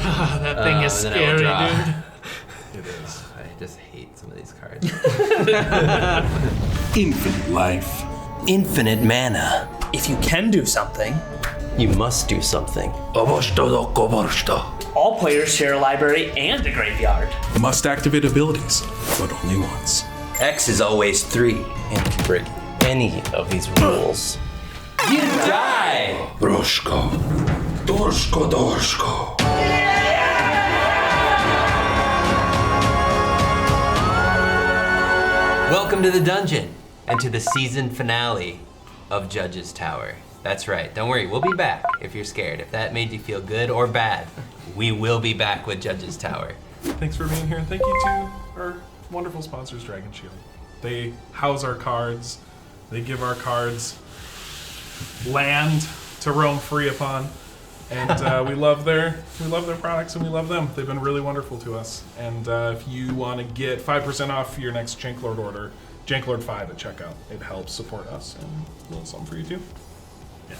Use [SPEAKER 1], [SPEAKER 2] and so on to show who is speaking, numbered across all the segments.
[SPEAKER 1] That thing is scary, dude.
[SPEAKER 2] It is.
[SPEAKER 3] I just hate some of these cards.
[SPEAKER 4] Infinite life.
[SPEAKER 5] Infinite mana.
[SPEAKER 1] If you can do something,
[SPEAKER 5] You must do something.
[SPEAKER 1] all players share a library and a graveyard.
[SPEAKER 4] Must activate abilities, but only once.
[SPEAKER 5] X is always 3 and can break any of these rules.
[SPEAKER 3] You die!
[SPEAKER 4] Roshko. Dorshko.
[SPEAKER 3] Welcome to the dungeon and to the season finale of Judge's Tower. That's right. Don't worry, we'll be back if you're scared. If that made you feel good or bad, we will be back with Judge's Tower.
[SPEAKER 2] Thanks for being here, and thank you to our wonderful sponsors, Dragon Shield. They house our cards. They give our cards land to roam free upon, and we love their products and we love them. They've been really wonderful to us. And if you want to get 5% off your next Janklord order, Janklord 5 at checkout, it helps support us and a little something for you too.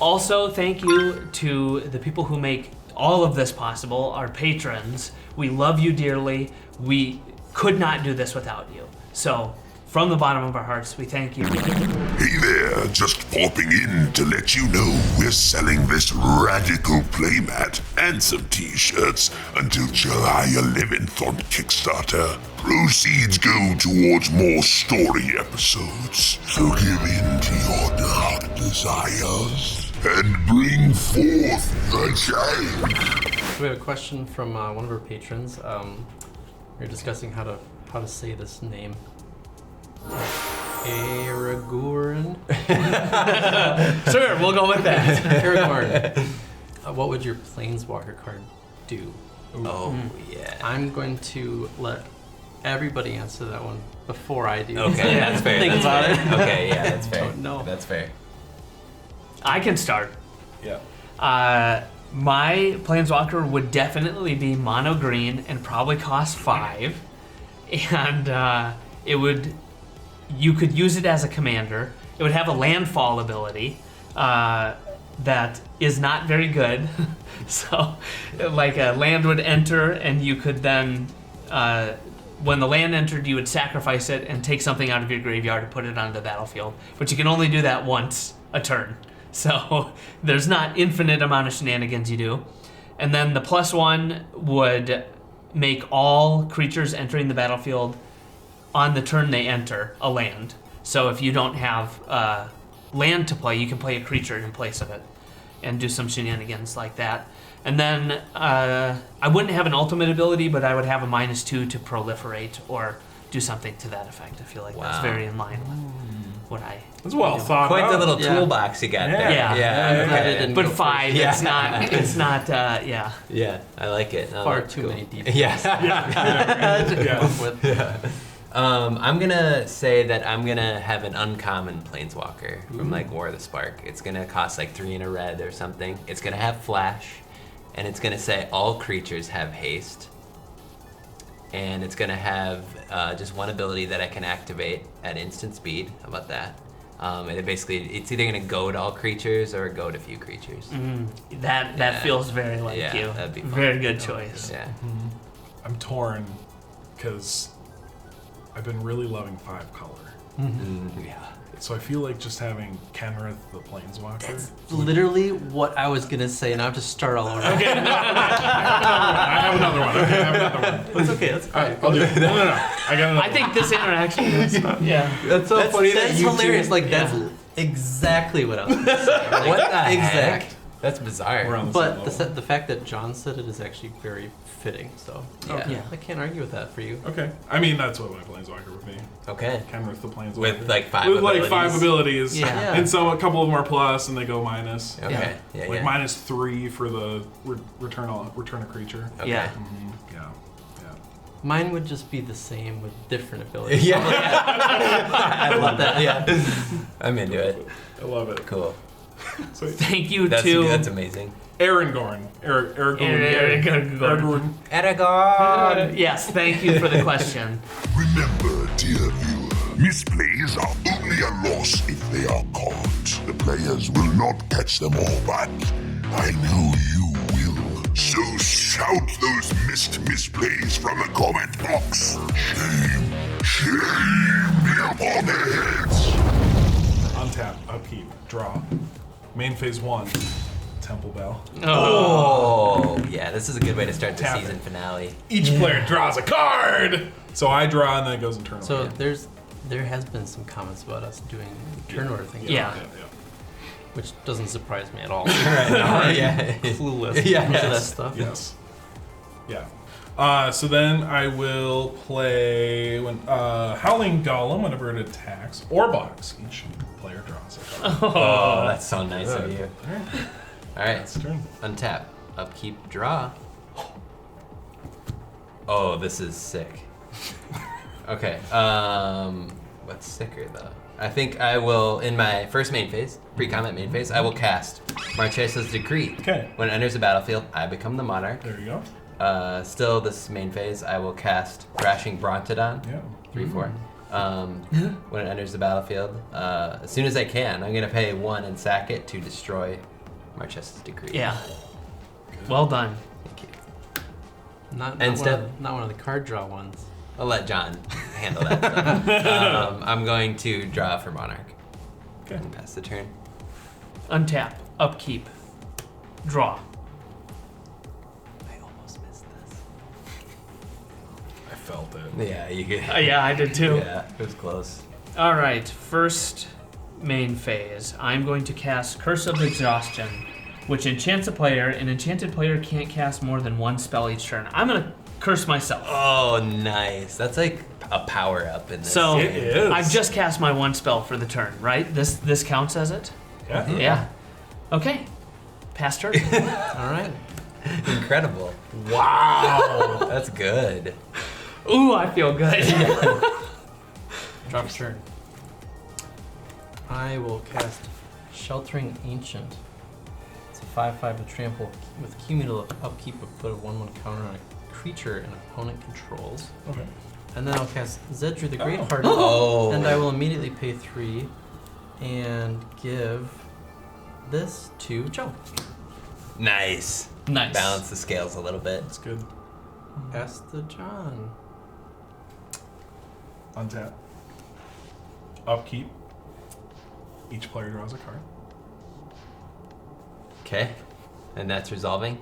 [SPEAKER 1] Also, thank you to the people who make all of this possible, our patrons. We love you dearly. We could not do this without you. So, from the bottom of our hearts, we thank you.
[SPEAKER 6] Hey there, just popping in to let you know we're selling this radical playmat and some t-shirts until July 11th on Kickstarter. Proceeds go towards more story episodes, so give in to your dark desires and bring forth the change.
[SPEAKER 7] We have a question from one of our patrons. We were discussing how to say this name. Aragorn.
[SPEAKER 1] Sure, we'll go with that.
[SPEAKER 7] Aragorn. What would your planeswalker card do?
[SPEAKER 3] Oh, yeah.
[SPEAKER 7] I'm going to let everybody answer that one before I do.
[SPEAKER 3] Okay, that's fair.
[SPEAKER 7] Think
[SPEAKER 3] That's
[SPEAKER 7] about
[SPEAKER 3] fair.
[SPEAKER 7] it.
[SPEAKER 3] Okay, yeah, that's fair.
[SPEAKER 7] Don't know.
[SPEAKER 3] That's fair.
[SPEAKER 1] I can start.
[SPEAKER 2] Yeah.
[SPEAKER 1] My planeswalker would definitely be mono green and probably cost 5. And you could use it as a commander. It would have a landfall ability that is not very good. So, like a land would enter, and you could then, when the land entered, you would sacrifice it and take something out of your graveyard and put it onto the battlefield. But you can only do that once a turn. So there's not infinite amount of shenanigans you do. And then the +1 would make all creatures entering the battlefield on the turn they enter a land. So if you don't have land to play, you can play a creature in place of it and do some shenanigans like that. And then I wouldn't have an ultimate ability, but I would have a -2 to proliferate or do something to that effect. I feel like that's very in line with what I...
[SPEAKER 2] It's well thought
[SPEAKER 3] Quite
[SPEAKER 2] out.
[SPEAKER 3] the little
[SPEAKER 7] Yeah.
[SPEAKER 3] toolbox you got there.
[SPEAKER 1] Yeah.
[SPEAKER 7] I'm glad it didn't
[SPEAKER 1] But
[SPEAKER 7] go
[SPEAKER 1] 5,
[SPEAKER 3] Yeah.
[SPEAKER 1] it's not, yeah.
[SPEAKER 3] Yeah, I like it. No,
[SPEAKER 7] Far
[SPEAKER 3] that's
[SPEAKER 7] too
[SPEAKER 3] cool.
[SPEAKER 7] many details.
[SPEAKER 3] Yeah.
[SPEAKER 2] Yeah.
[SPEAKER 3] I'm gonna say that I'm gonna have an uncommon planeswalker from like War of the Spark. It's gonna cost like 3 and a red or something. It's gonna have flash, and it's gonna say all creatures have haste. And it's gonna have just one ability that I can activate at instant speed. How about that? And it's either gonna go to all creatures or go to few creatures.
[SPEAKER 1] That feels very like
[SPEAKER 3] Yeah,
[SPEAKER 1] you.
[SPEAKER 3] that'd be fun.
[SPEAKER 1] Very good choice.
[SPEAKER 3] Yeah.
[SPEAKER 2] I'm torn because I've been really loving 5 color.
[SPEAKER 3] Yeah.
[SPEAKER 2] So I feel like just having Kenrith the Planeswalker.
[SPEAKER 7] That's literally what I was gonna say, and I have to start all over.
[SPEAKER 2] I have another one. Okay, I have another one.
[SPEAKER 7] It's okay. That's
[SPEAKER 2] All right, I'll do it. No. I got another
[SPEAKER 1] I think this interaction is, yeah.
[SPEAKER 3] That's so funny that
[SPEAKER 7] That's
[SPEAKER 3] you
[SPEAKER 7] hilarious.
[SPEAKER 3] two-
[SPEAKER 7] Like that's exactly what I was gonna say. Like,
[SPEAKER 3] What the
[SPEAKER 7] exact.
[SPEAKER 3] heck? That's bizarre.
[SPEAKER 2] We're on the same
[SPEAKER 7] But
[SPEAKER 2] level.
[SPEAKER 7] the fact that John said it is actually very fitting. So
[SPEAKER 3] Yeah.
[SPEAKER 7] I can't argue with that for you.
[SPEAKER 2] Okay. I mean, that's what my Planeswalker would be.
[SPEAKER 3] Okay.
[SPEAKER 2] Kenrith the Planeswalker.
[SPEAKER 3] With like 5
[SPEAKER 2] With
[SPEAKER 3] abilities.
[SPEAKER 2] like 5 abilities.
[SPEAKER 7] Yeah.
[SPEAKER 2] And so a couple of them are plus and they go minus.
[SPEAKER 3] Okay. Yeah.
[SPEAKER 2] Like
[SPEAKER 3] yeah.
[SPEAKER 2] -3 for the return a creature.
[SPEAKER 3] Okay.
[SPEAKER 1] Yeah.
[SPEAKER 2] Yeah.
[SPEAKER 7] Mine would just be the same with different abilities.
[SPEAKER 3] Yeah. I love that. Yeah. I'm into it.
[SPEAKER 2] I love it.
[SPEAKER 3] Cool.
[SPEAKER 2] So,
[SPEAKER 1] Thank you
[SPEAKER 3] That's
[SPEAKER 1] to
[SPEAKER 3] amazing.
[SPEAKER 2] Aragorn. Aragorn.
[SPEAKER 3] Aragorn.
[SPEAKER 1] yes, thank you for the question.
[SPEAKER 6] Remember, dear viewer, misplays are only a loss if they are caught. The players will not catch them all back. I know you will. So shout those missed misplays from a comment box. Shame, shame be upon their heads.
[SPEAKER 2] Untap, upkeep, draw. Main phase 1, Temple Bell.
[SPEAKER 3] Oh, yeah, this is a good way to start the
[SPEAKER 2] Tap
[SPEAKER 3] season
[SPEAKER 2] it.
[SPEAKER 3] finale.
[SPEAKER 2] Each player draws a card. So I draw and then it goes in turn
[SPEAKER 7] So
[SPEAKER 2] order.
[SPEAKER 7] there has been some comments about us doing turn order things.
[SPEAKER 1] Yeah.
[SPEAKER 7] Which doesn't surprise me at all.
[SPEAKER 3] Yeah.
[SPEAKER 7] Clueless
[SPEAKER 3] Yeah.
[SPEAKER 7] to that stuff.
[SPEAKER 2] Yes. Yeah. So then I will play when Howling Golem whenever it attacks, or blocks. Each player draws a card.
[SPEAKER 3] Oh, that's so nice of you. All right,
[SPEAKER 2] It's turn.
[SPEAKER 3] untap, upkeep, draw. Oh, this is sick. Okay, what's sicker though? I think I will, in my first main phase, pre-combat main phase, I will cast Marchesa's Decree.
[SPEAKER 2] Okay.
[SPEAKER 3] When it enters the battlefield, I become the monarch.
[SPEAKER 2] There you go.
[SPEAKER 3] Still, this main phase, I will cast Crashing Brontodon.
[SPEAKER 2] Yeah.
[SPEAKER 3] 3/4. When it enters the battlefield, as soon as I can, I'm gonna pay 1 and sack it to destroy Marchesa's Decree.
[SPEAKER 1] Yeah. Well done.
[SPEAKER 3] Thank you.
[SPEAKER 7] Not
[SPEAKER 3] Instead-
[SPEAKER 7] not one of the card draw ones.
[SPEAKER 3] I'll let John handle that stuff. I'm going to draw for Monarch
[SPEAKER 2] Okay.
[SPEAKER 3] and pass the turn.
[SPEAKER 1] Untap, upkeep, draw.
[SPEAKER 3] I almost missed this.
[SPEAKER 2] I felt it.
[SPEAKER 3] Yeah, you could.
[SPEAKER 1] Yeah, I did too.
[SPEAKER 3] Yeah, it was close.
[SPEAKER 1] All right, first main phase. I'm going to cast Curse of Exhaustion, which enchants a player. An enchanted player can't cast more than 1 spell each turn. I'm gonna curse myself.
[SPEAKER 3] Oh, nice. That's like a power up in this.
[SPEAKER 1] So
[SPEAKER 2] It is.
[SPEAKER 1] I've just cast my 1 spell for the turn, right? This counts as it?
[SPEAKER 2] Yeah.
[SPEAKER 1] Yeah. Okay. Pass turn.
[SPEAKER 7] All right.
[SPEAKER 3] Incredible.
[SPEAKER 2] Wow.
[SPEAKER 3] That's good.
[SPEAKER 1] Ooh, I feel good.
[SPEAKER 7] Drop turn. I will cast Sheltering Ancient. It's a 5/5 to trample with cumulative upkeep of put a 1/1 counter on a creature an opponent controls.
[SPEAKER 2] Okay.
[SPEAKER 7] And then I'll cast Zedru the Greathearted.
[SPEAKER 3] Oh.
[SPEAKER 7] And I will immediately pay 3 and give this to Joe.
[SPEAKER 3] Nice.
[SPEAKER 1] Nice.
[SPEAKER 3] Balance the scales a little bit.
[SPEAKER 2] That's good.
[SPEAKER 7] Pass to John.
[SPEAKER 2] Untap. Upkeep. Each player draws a card.
[SPEAKER 3] Okay. And that's resolving.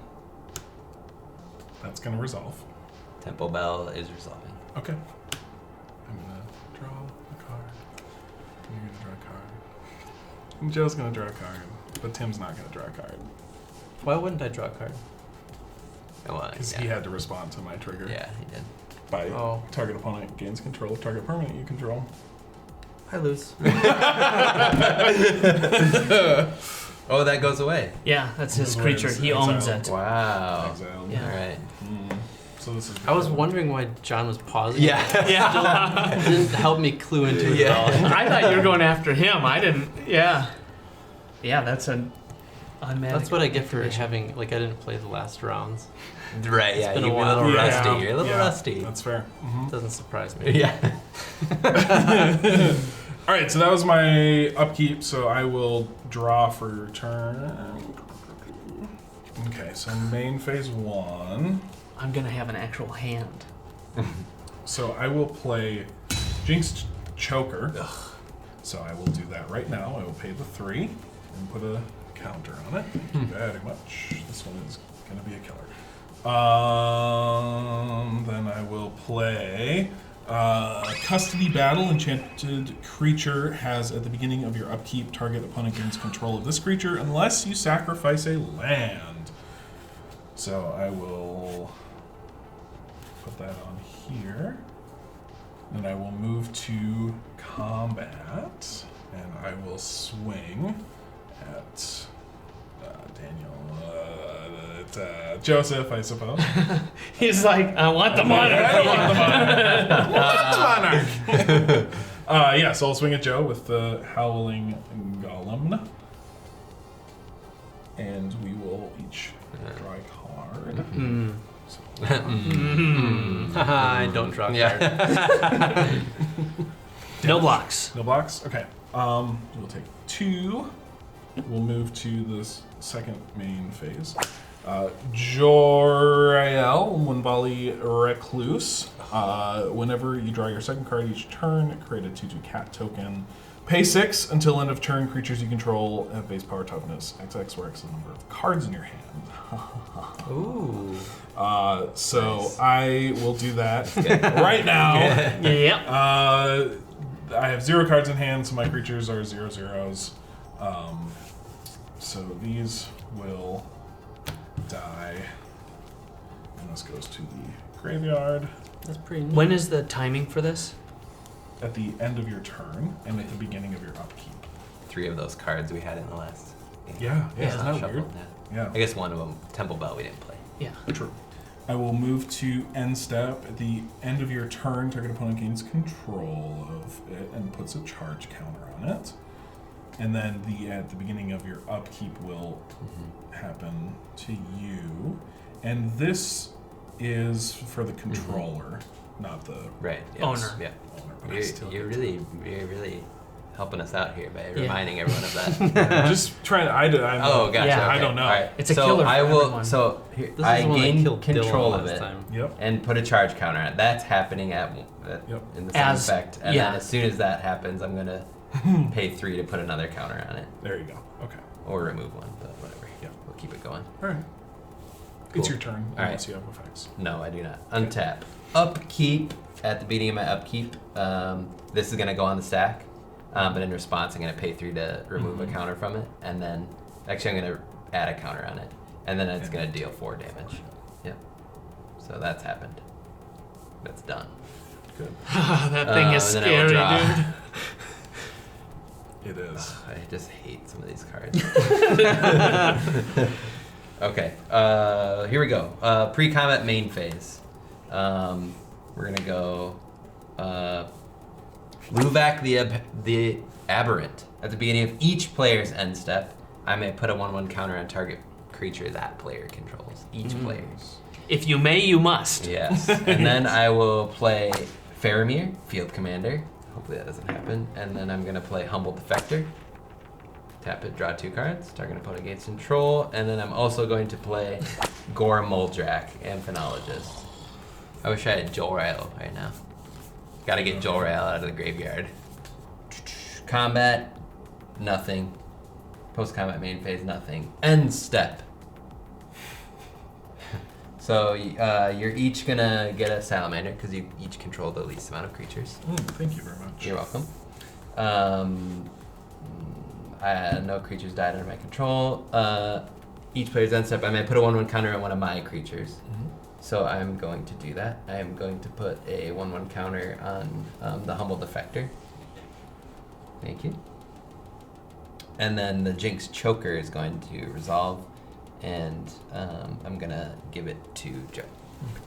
[SPEAKER 2] That's gonna resolve.
[SPEAKER 3] Temple Bell is resolving.
[SPEAKER 2] Okay. I'm gonna draw a card. You're gonna draw a card. And Joe's gonna draw a card, but Tim's not gonna draw a card
[SPEAKER 7] Why wouldn't I draw a card?
[SPEAKER 3] Well,
[SPEAKER 2] because
[SPEAKER 3] yeah.
[SPEAKER 2] he had to respond to my trigger.
[SPEAKER 3] Yeah, he did.
[SPEAKER 2] By
[SPEAKER 7] Oh.
[SPEAKER 2] target opponent gains control of target permanent you control.
[SPEAKER 7] I lose.
[SPEAKER 3] Oh, that goes away.
[SPEAKER 1] Yeah, that's his
[SPEAKER 2] This is
[SPEAKER 1] creature.
[SPEAKER 2] where
[SPEAKER 1] He
[SPEAKER 2] it's
[SPEAKER 1] owns
[SPEAKER 2] exiled.
[SPEAKER 1] it.
[SPEAKER 3] Wow.
[SPEAKER 2] Exiled.
[SPEAKER 1] Yeah.
[SPEAKER 3] All right.
[SPEAKER 2] So this is.
[SPEAKER 7] I was wondering why John was pausing.
[SPEAKER 3] Yeah.
[SPEAKER 1] Yeah.
[SPEAKER 7] It didn't help me clue into it at all.
[SPEAKER 1] I thought you were going after him. I didn't. Yeah. Yeah, that's an unmanned.
[SPEAKER 7] That's what I get for having, like, I didn't play the last rounds.
[SPEAKER 3] Right, yeah.
[SPEAKER 7] been a
[SPEAKER 3] You're a
[SPEAKER 7] while.
[SPEAKER 3] little
[SPEAKER 2] Yeah.
[SPEAKER 3] rusty. You're a little
[SPEAKER 2] Yeah,
[SPEAKER 3] rusty.
[SPEAKER 2] That's fair. Mhm.
[SPEAKER 7] Doesn't surprise me.
[SPEAKER 3] Yeah.
[SPEAKER 2] All right, so that was my upkeep. So I will draw for turn. Okay, so main phase 1.
[SPEAKER 1] I'm gonna have an actual hand.
[SPEAKER 2] So I will play Jinx Choker. So I will do that right now. I will pay the 3 and put a counter on it. Thank you very much. This one is going to be a killer. Then I will play Custody Battle. Enchanted creature has at the beginning of your upkeep, target opponent gains control of this creature unless you sacrifice a land. So I will put that on here. And I will move to combat, and I will swing at Joseph, I suppose.
[SPEAKER 1] He's like, I want the money.
[SPEAKER 2] I don't want the monarch. Yeah, so I'll swing at Joe with the Howling Golem. And we will each draw a card.
[SPEAKER 7] Haha, I don't draw a card.
[SPEAKER 3] Yeah.
[SPEAKER 1] No blocks.
[SPEAKER 2] No blocks? Okay. We'll take 2. We'll move to this second main phase. Jor-El, Munbali Recluse. Whenever you draw your second card each turn, create a 2/2 cat token. Pay 6 until end of turn. Creatures you control have base power toughness XX, where X is the number of cards in your hand.
[SPEAKER 7] Ooh.
[SPEAKER 2] So
[SPEAKER 3] Nice.
[SPEAKER 2] I will do that right now.
[SPEAKER 1] Yep.
[SPEAKER 2] I have 0 cards in hand, so my creatures are 0/0s. So these will die. And this goes to the graveyard
[SPEAKER 7] That's pretty neat.
[SPEAKER 1] When is the timing for this?
[SPEAKER 2] at the end of your turn and at the beginning of your upkeep.
[SPEAKER 3] 3 of those cards we had in the last game.
[SPEAKER 2] Yeah,
[SPEAKER 3] It's
[SPEAKER 2] isn't
[SPEAKER 3] not
[SPEAKER 2] that
[SPEAKER 3] shuffled,
[SPEAKER 2] weird?
[SPEAKER 3] yeah.
[SPEAKER 2] Yeah.
[SPEAKER 3] I guess one of them, Temple Bell, we didn't play.
[SPEAKER 1] Yeah.
[SPEAKER 2] True. I will move to end step. At the end of your turn, target opponent gains control of it and puts a charge counter on it. And then at the beginning of your upkeep will happen to you. And this is for the controller, not the
[SPEAKER 3] Right. Yeah.
[SPEAKER 1] Owner.
[SPEAKER 3] Yeah.
[SPEAKER 2] owner. But I still
[SPEAKER 3] You're
[SPEAKER 2] get
[SPEAKER 3] really helping us out here by reminding everyone of that.
[SPEAKER 2] to- just trying.
[SPEAKER 3] Oh, gotcha.
[SPEAKER 1] Yeah.
[SPEAKER 3] okay.
[SPEAKER 2] I don't know.
[SPEAKER 3] All right.
[SPEAKER 1] It's a
[SPEAKER 3] so
[SPEAKER 1] killer for
[SPEAKER 3] I will.
[SPEAKER 1] everyone.
[SPEAKER 3] So here,
[SPEAKER 7] This is
[SPEAKER 3] I
[SPEAKER 7] the one that
[SPEAKER 3] gain
[SPEAKER 7] killed
[SPEAKER 3] control
[SPEAKER 7] Dylan
[SPEAKER 3] of
[SPEAKER 7] last
[SPEAKER 3] it
[SPEAKER 7] time.
[SPEAKER 2] Yep.
[SPEAKER 3] and put a charge counter on it. That's happening at
[SPEAKER 2] Yep.
[SPEAKER 3] in the same
[SPEAKER 1] As-
[SPEAKER 3] effect. And
[SPEAKER 1] yeah.
[SPEAKER 3] then as soon as that happens, I'm gonna pay 3 to put another counter on it
[SPEAKER 2] There you go. Okay.
[SPEAKER 3] or remove one, but whatever.
[SPEAKER 2] Yeah.
[SPEAKER 3] We'll keep it going.
[SPEAKER 2] All right. It's
[SPEAKER 3] Cool.
[SPEAKER 2] your turn,
[SPEAKER 3] All
[SPEAKER 2] unless
[SPEAKER 3] right.
[SPEAKER 2] you have effects.
[SPEAKER 3] No, I do not. Untap. Upkeep. At the beginning of my upkeep, this is gonna go on the stack. But in response, I'm gonna pay 3 to remove a counter from it, and then actually I'm gonna add a counter on it, and then it's gonna deal 4 damage. Yep. So that's happened. That's done.
[SPEAKER 2] Good.
[SPEAKER 1] That thing is
[SPEAKER 3] And then I will
[SPEAKER 1] scary,
[SPEAKER 3] draw.
[SPEAKER 1] dude.
[SPEAKER 2] It is.
[SPEAKER 3] I just hate some of these cards. Okay, here we go. Pre-combat main phase. We're gonna go Luvak the Aberrant. At the beginning of each player's end step, I may put a 1/1 counter on target creature that player controls. Each player.
[SPEAKER 1] If you may, you must.
[SPEAKER 3] Yes. And then I will play Faramir, Field Commander. Hopefully that doesn't happen. And then I'm gonna play Humble Defector. Tap it, draw 2 cards. Target opponent gains control. And then I'm also going to play Gore Muldrak, Amphenologist. I wish I had Jor-El right now. Gotta get Jor-El out of the graveyard. Combat, nothing. Post-combat main phase, nothing. End step. So you're each gonna get a salamander because you each control the least amount of creatures.
[SPEAKER 2] Thank you very much.
[SPEAKER 3] You're welcome. No creatures died under my control. Each player's end step, I may put a 1/1 counter on one of my creatures. So I'm going to do that. I am going to put a 1/1 counter on the Humble Defector. Thank you. And then the Jinx Choker is going to resolve, and I'm gonna give it to Joe.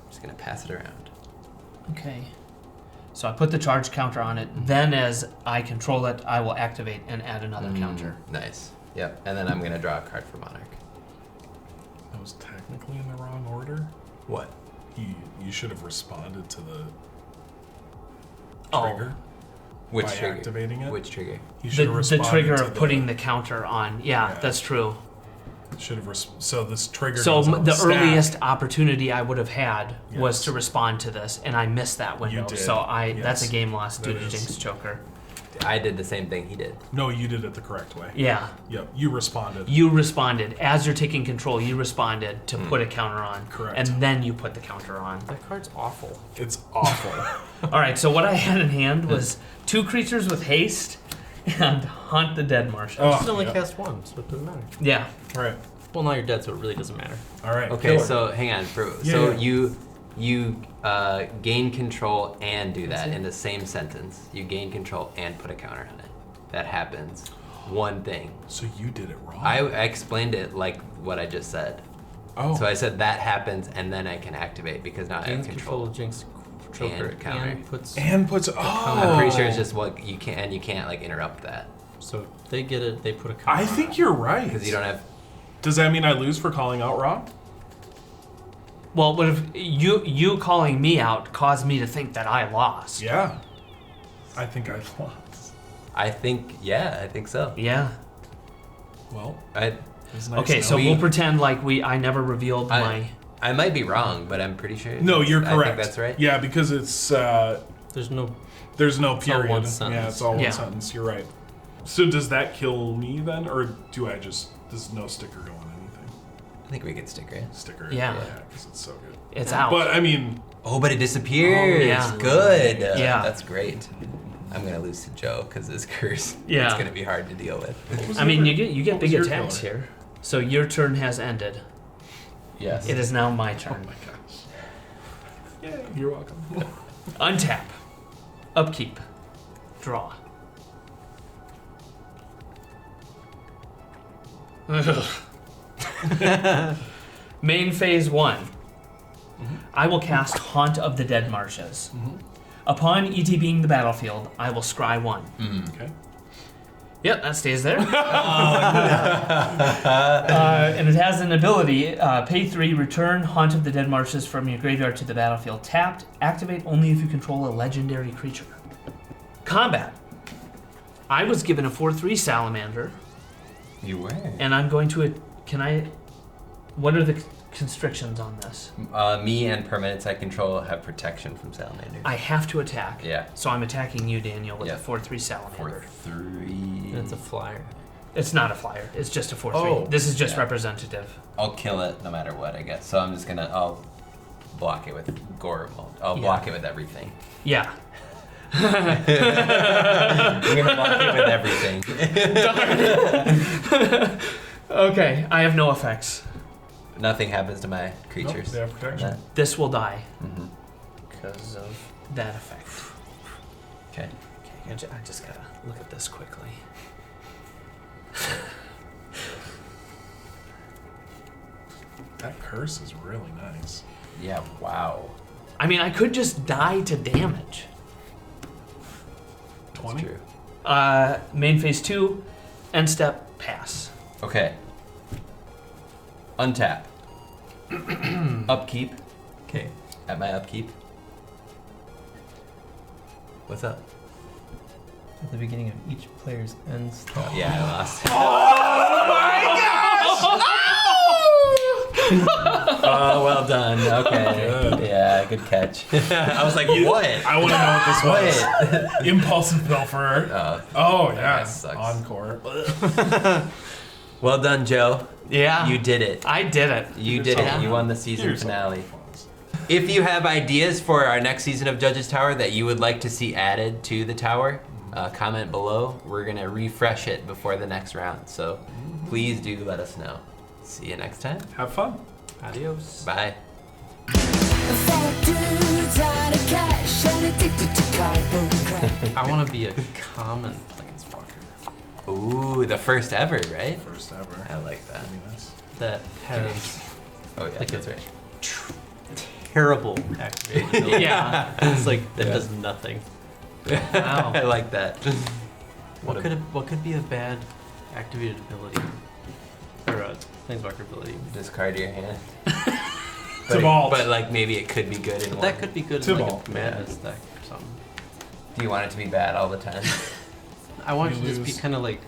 [SPEAKER 3] Just gonna pass it around.
[SPEAKER 1] Okay. So I put the charge counter on it. Then, as I control it, I will activate and add another counter.
[SPEAKER 3] Nice. Yep. And then I'm gonna draw a card for Monarch.
[SPEAKER 2] That was technically in the wrong order.
[SPEAKER 3] What?
[SPEAKER 2] You should have responded to the
[SPEAKER 1] Oh.
[SPEAKER 2] trigger
[SPEAKER 3] Which
[SPEAKER 2] by
[SPEAKER 3] trigger?
[SPEAKER 2] activating it.
[SPEAKER 3] Which trigger?
[SPEAKER 2] You should have
[SPEAKER 1] The
[SPEAKER 2] responded
[SPEAKER 1] trigger
[SPEAKER 2] to
[SPEAKER 1] of putting the counter on. Yeah,
[SPEAKER 2] Yeah.
[SPEAKER 1] that's true.
[SPEAKER 2] Should have so this trigger.
[SPEAKER 1] So
[SPEAKER 2] goes on
[SPEAKER 1] the
[SPEAKER 2] stack.
[SPEAKER 1] earliest opportunity I would have had was
[SPEAKER 2] Yes.
[SPEAKER 1] to respond to this, and I missed that window.
[SPEAKER 2] did,
[SPEAKER 1] So that's a
[SPEAKER 2] yes.
[SPEAKER 1] game lost due
[SPEAKER 2] That
[SPEAKER 1] to
[SPEAKER 2] is-
[SPEAKER 1] Jinx Choker.
[SPEAKER 3] I did the same thing he did.
[SPEAKER 2] No, you did it the correct way.
[SPEAKER 1] Yeah.
[SPEAKER 2] Yep, you responded.
[SPEAKER 1] You responded. As you're taking control, you responded to put a counter on.
[SPEAKER 2] Correct.
[SPEAKER 1] And then you put the counter on.
[SPEAKER 7] That card's awful.
[SPEAKER 2] It's awful.
[SPEAKER 1] All right, so what I had in hand was 2 creatures with haste and Haunt the Dead Martian.
[SPEAKER 2] Oh,
[SPEAKER 7] You can only
[SPEAKER 2] yep.
[SPEAKER 7] cast one, so it doesn't matter.
[SPEAKER 1] Yeah.
[SPEAKER 2] All right.
[SPEAKER 7] Well, now you're dead, so it really doesn't matter.
[SPEAKER 2] All right.
[SPEAKER 3] Okay,
[SPEAKER 2] kill it.
[SPEAKER 3] so hang on.
[SPEAKER 2] Yeah.
[SPEAKER 3] You gain control and do that in the same sentence. You gain control and put a counter on it. That happens. One thing.
[SPEAKER 2] So you did it wrong.
[SPEAKER 3] I explained it like what I just said.
[SPEAKER 2] Oh.
[SPEAKER 3] So I said that happens and then I can activate because now I have
[SPEAKER 7] Gains control
[SPEAKER 3] control.
[SPEAKER 7] of Jinx Choker
[SPEAKER 3] And counter.
[SPEAKER 7] and puts.
[SPEAKER 2] and puts. Oh.
[SPEAKER 3] I'm pretty sure it's just what you can't, and you can't like interrupt that
[SPEAKER 7] So they get it. They put a counter.
[SPEAKER 2] I think you're right.
[SPEAKER 3] because you don't have.
[SPEAKER 2] Does that mean I lose for calling out Rob?
[SPEAKER 1] Well, but if you calling me out caused me to think that I lost.
[SPEAKER 2] Yeah. I think I lost.
[SPEAKER 3] I think so.
[SPEAKER 1] Yeah.
[SPEAKER 2] Well, It's nice
[SPEAKER 1] Okay, so
[SPEAKER 2] knowing.
[SPEAKER 1] we'll pretend like I never revealed my.
[SPEAKER 3] I might be wrong, but I'm pretty sure.
[SPEAKER 2] No, you're correct.
[SPEAKER 3] I think that's right.
[SPEAKER 2] Yeah, because it's
[SPEAKER 7] There's no.
[SPEAKER 2] there's no
[SPEAKER 7] all
[SPEAKER 2] period.
[SPEAKER 7] one
[SPEAKER 2] Yeah,
[SPEAKER 7] sentence.
[SPEAKER 2] it's all one
[SPEAKER 1] Yeah.
[SPEAKER 2] sentence. You're right. So does that kill me then, or do I just there's no sticker going anything?
[SPEAKER 3] I think we can sticker it.
[SPEAKER 2] Sticker.
[SPEAKER 1] Yeah.
[SPEAKER 2] because it's so good.
[SPEAKER 1] It's out.
[SPEAKER 2] But I mean,
[SPEAKER 3] Oh, but it disappears.
[SPEAKER 1] Oh, yeah.
[SPEAKER 3] Good.
[SPEAKER 1] Yeah.
[SPEAKER 3] That's great. I'm gonna lose to Joe because this curse.
[SPEAKER 1] Yeah.
[SPEAKER 3] It's gonna be hard to deal with.
[SPEAKER 1] I mean, you get
[SPEAKER 2] what was
[SPEAKER 1] big
[SPEAKER 2] your
[SPEAKER 1] attacks
[SPEAKER 2] color?
[SPEAKER 1] here. So your turn has ended.
[SPEAKER 3] Yes.
[SPEAKER 1] It is now my
[SPEAKER 2] oh
[SPEAKER 1] turn.
[SPEAKER 2] my gosh. Yeah, you're welcome.
[SPEAKER 1] Untap. Upkeep. Draw. Main phase 1. I will cast Haunt of the Dead Marshes. Upon ETBing the battlefield, I will scry 1.
[SPEAKER 2] Okay.
[SPEAKER 1] Yep, that stays there. And it has an ability, pay 3, return Haunt of the Dead Marshes from your graveyard to the battlefield. Tapped, activate only if you control a legendary creature. Combat. I was given a 4/3 salamander,
[SPEAKER 3] You were.
[SPEAKER 1] and I'm going to, what are the constrictions on this?
[SPEAKER 3] Me and permanents I control have protection from salamanders.
[SPEAKER 1] I have to attack.
[SPEAKER 3] Yeah.
[SPEAKER 1] So I'm attacking you, Daniel, with
[SPEAKER 3] Yeah.
[SPEAKER 1] a 4/3 salamander.
[SPEAKER 3] 4/3.
[SPEAKER 7] And it's a flyer.
[SPEAKER 1] It's not a flyer. It's just a 4/3.
[SPEAKER 3] Oh.
[SPEAKER 1] This is just
[SPEAKER 3] Yeah.
[SPEAKER 1] representative.
[SPEAKER 3] I'll kill it no matter what, I guess. So I'm just gonna. I'll block it with gore. I'll
[SPEAKER 1] Yeah.
[SPEAKER 3] block it with everything.
[SPEAKER 1] Yeah.
[SPEAKER 3] I'm gonna block it with everything.
[SPEAKER 1] Okay, I have no effects.
[SPEAKER 3] Nothing happens to my
[SPEAKER 2] Nope,
[SPEAKER 3] creatures.
[SPEAKER 2] they have protection.
[SPEAKER 3] That-
[SPEAKER 1] This will die
[SPEAKER 3] Mhm.
[SPEAKER 1] because of that effect.
[SPEAKER 3] Okay.
[SPEAKER 1] Okay, I just gotta look at this quickly.
[SPEAKER 2] That curse is really nice.
[SPEAKER 3] Yeah. Wow.
[SPEAKER 1] I mean, I could just die to damage.
[SPEAKER 2] 20.
[SPEAKER 3] That's true.
[SPEAKER 1] Main phase 2, end step, pass.
[SPEAKER 3] Okay. Untap. Upkeep.
[SPEAKER 7] Okay.
[SPEAKER 3] At my upkeep. What's up?
[SPEAKER 7] At the beginning of each player's end step.
[SPEAKER 3] Yeah, I lost. Oh, well done. Okay.
[SPEAKER 2] Good.
[SPEAKER 3] Yeah, good catch. I was like, what?
[SPEAKER 2] I want to know what this was.
[SPEAKER 3] What?
[SPEAKER 2] Impulsive Pilferer. Oh, yeah.
[SPEAKER 3] that sucks.
[SPEAKER 2] Encore.
[SPEAKER 3] Well done, Joe.
[SPEAKER 1] Yeah.
[SPEAKER 3] You did it.
[SPEAKER 1] I did it.
[SPEAKER 3] You did it. You won the season
[SPEAKER 2] Here's
[SPEAKER 3] finale.
[SPEAKER 2] something fun.
[SPEAKER 3] If you have ideas for our next season of Judge's Tower that you would like to see added to the tower, comment below. We're going to refresh it before the next round. So please do let us know. See you next time.
[SPEAKER 2] Have fun.
[SPEAKER 1] Adios.
[SPEAKER 3] Bye.
[SPEAKER 7] I want to be a common planeswalker
[SPEAKER 3] Ooh, the first ever, right?
[SPEAKER 2] First ever.
[SPEAKER 3] I like that.
[SPEAKER 2] That'd be nice.
[SPEAKER 7] that has
[SPEAKER 3] Oh, yeah,
[SPEAKER 7] Like
[SPEAKER 3] that's
[SPEAKER 7] a-
[SPEAKER 3] right.
[SPEAKER 7] terrible activated ability.
[SPEAKER 1] Yeah.
[SPEAKER 7] It's like that
[SPEAKER 3] Yeah.
[SPEAKER 7] does nothing.
[SPEAKER 1] Wow.
[SPEAKER 3] I like that.
[SPEAKER 7] What could be a bad activated ability or a planeswalker ability?
[SPEAKER 3] Discard your hand.
[SPEAKER 2] Tibalt.
[SPEAKER 3] But like maybe it could be good in
[SPEAKER 7] But
[SPEAKER 3] one.
[SPEAKER 7] that could be good in like
[SPEAKER 2] Tibalt.
[SPEAKER 7] a madness deck or something.
[SPEAKER 3] Do you want it to be bad all the time?
[SPEAKER 7] I want
[SPEAKER 2] You
[SPEAKER 7] it to just be
[SPEAKER 2] lose.
[SPEAKER 7] kind of like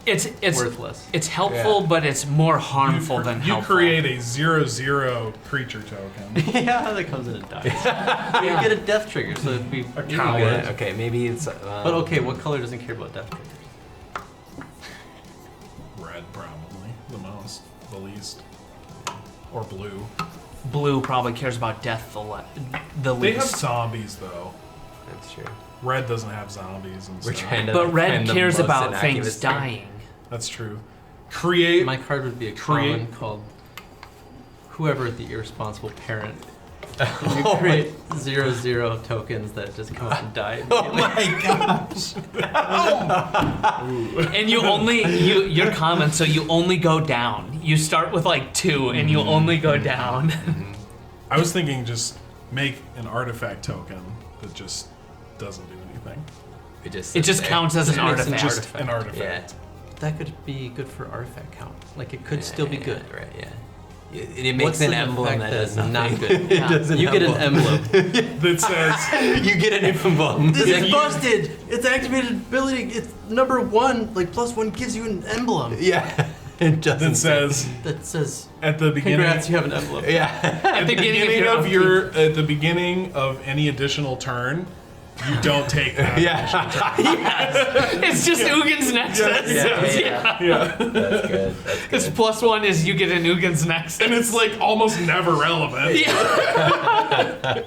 [SPEAKER 1] It's
[SPEAKER 7] worthless.
[SPEAKER 1] it's helpful,
[SPEAKER 3] Yeah.
[SPEAKER 1] but it's more harmful than
[SPEAKER 2] You
[SPEAKER 1] helpful.
[SPEAKER 2] create a 0/0 creature token.
[SPEAKER 7] Yeah, that comes in and dies. You get a death trigger, so it'd be
[SPEAKER 2] A
[SPEAKER 7] really
[SPEAKER 2] coward.
[SPEAKER 7] good.
[SPEAKER 3] Okay, maybe it's.
[SPEAKER 7] But okay, what color doesn't care about death triggers?
[SPEAKER 2] Red, probably. The most. The least. Or blue.
[SPEAKER 1] Blue probably cares about death the
[SPEAKER 2] They have
[SPEAKER 1] least.
[SPEAKER 2] zombies, though.
[SPEAKER 3] That's true.
[SPEAKER 2] Red doesn't have zombies and
[SPEAKER 3] We're
[SPEAKER 2] stuff.
[SPEAKER 3] trying to.
[SPEAKER 1] But red
[SPEAKER 3] find the
[SPEAKER 1] cares
[SPEAKER 3] most
[SPEAKER 1] about
[SPEAKER 3] innocuous
[SPEAKER 1] things
[SPEAKER 3] thing.
[SPEAKER 1] dying.
[SPEAKER 2] That's true. Create.
[SPEAKER 7] My card would be a common called whoever the irresponsible parent. You create 0/0 tokens that just come out and die.
[SPEAKER 3] Oh my gosh!
[SPEAKER 1] And you only you're common, so you only go down. You start with like 2, and you only go down.
[SPEAKER 2] I was thinking just make an artifact token that just doesn't do anything.
[SPEAKER 3] It just.
[SPEAKER 1] It just
[SPEAKER 3] sits there.
[SPEAKER 1] counts as an
[SPEAKER 7] Just makes an
[SPEAKER 1] artifact.
[SPEAKER 2] Just an artifact.
[SPEAKER 3] Yeah.
[SPEAKER 7] That could be good for artifact count. Like it could still be good.
[SPEAKER 3] Right. Yeah. It makes
[SPEAKER 7] What's
[SPEAKER 3] an
[SPEAKER 7] an
[SPEAKER 3] emblem
[SPEAKER 7] effect
[SPEAKER 3] that
[SPEAKER 7] that's
[SPEAKER 3] does
[SPEAKER 7] not
[SPEAKER 3] nothing.
[SPEAKER 7] good?
[SPEAKER 1] Yeah.
[SPEAKER 3] Does an
[SPEAKER 7] You get an
[SPEAKER 3] emblem.
[SPEAKER 7] emblem.
[SPEAKER 2] That says
[SPEAKER 3] You get an emblem.
[SPEAKER 7] This
[SPEAKER 2] If
[SPEAKER 7] is
[SPEAKER 2] you-
[SPEAKER 7] busted. It's activated ability. It's number 1. Like +1 gives you an emblem.
[SPEAKER 3] Yeah. It doesn't
[SPEAKER 2] that says
[SPEAKER 7] That says,
[SPEAKER 2] at the beginning.
[SPEAKER 7] congrats, you have an envelope.
[SPEAKER 3] Yeah.
[SPEAKER 2] At the
[SPEAKER 1] beginning
[SPEAKER 2] beginning
[SPEAKER 1] of
[SPEAKER 2] of
[SPEAKER 1] your
[SPEAKER 2] your at the beginning of any additional turn, you don't take that.
[SPEAKER 3] Yeah.
[SPEAKER 1] It's just Ugin's Nexus.
[SPEAKER 3] Yeah.
[SPEAKER 2] Yeah.
[SPEAKER 3] That's good. That's
[SPEAKER 1] His
[SPEAKER 3] good.
[SPEAKER 1] +1 is you get an Ugin's Nexus.
[SPEAKER 2] And it's like almost never relevant.
[SPEAKER 1] Yeah.